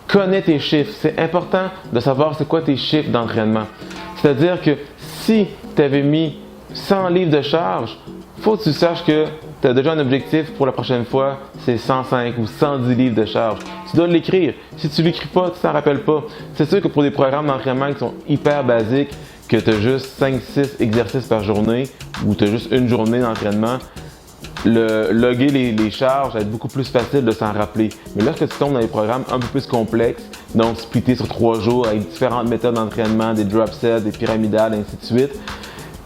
Connais tes chiffres. C'est important de savoir c'est quoi tes chiffres d'entraînement. C'est-à-dire que si tu avais mis 100 livres de charge, il faut que tu saches que tu as déjà un objectif pour la prochaine fois, c'est 105 ou 110 livres de charge. Tu dois l'écrire. Si tu ne l'écris pas, tu ne t'en rappelles pas. C'est sûr que pour des programmes d'entraînement qui sont hyper basiques, que tu as juste 5-6 exercices par journée ou tu as juste une journée d'entraînement, loguer les charges va être beaucoup plus facile de s'en rappeler. Mais lorsque tu tombes dans des programmes un peu plus complexes, donc splittés sur 3 jours avec différentes méthodes d'entraînement, des drop sets, des pyramidales, ainsi de suite,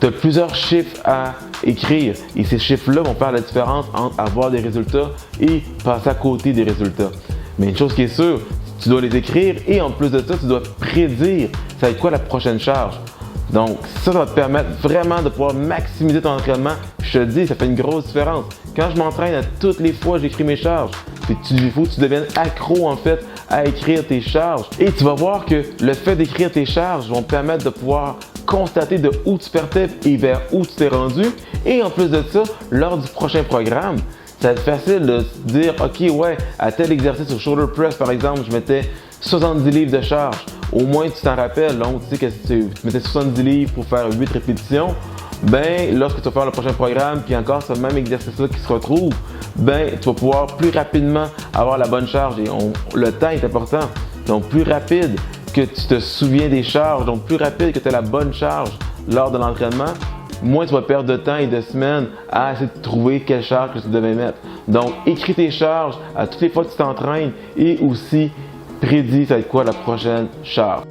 tu as plusieurs chiffres à écrire et ces chiffres-là vont faire la différence entre avoir des résultats et passer à côté des résultats. Mais une chose qui est sûre, tu dois les écrire et en plus de ça, tu dois prédire ça va être quoi la prochaine charge. Donc ça va te permettre vraiment de pouvoir maximiser ton entraînement. Puis je te dis, ça fait une grosse différence. Quand je m'entraîne, à toutes les fois, j'écris mes charges. Il faut que tu deviennes accro en fait à écrire tes charges. Et tu vas voir que le fait d'écrire tes charges va te permettre de pouvoir constater de où tu partais et vers où tu t'es rendu. Et en plus de ça, lors du prochain programme, ça va être facile de se dire, OK, ouais, à tel exercice au shoulder press par exemple, je mettais 70 livres de charge. Au moins, tu t'en rappelles, donc tu sais que tu mettais 70 livres pour faire 8 répétitions. Ben, lorsque tu vas faire le prochain programme, puis encore ce même exercice-là qui se retrouve, ben, tu vas pouvoir plus rapidement avoir la bonne charge. Et le temps est important. Donc, plus rapide que tu te souviens des charges, donc plus rapide que tu as la bonne charge lors de l'entraînement, moins tu vas perdre de temps et de semaines à essayer de trouver quelle charge que tu devais mettre. Donc, écris tes charges à toutes les fois que tu t'entraînes et aussi prédis ça va être quoi la prochaine charge.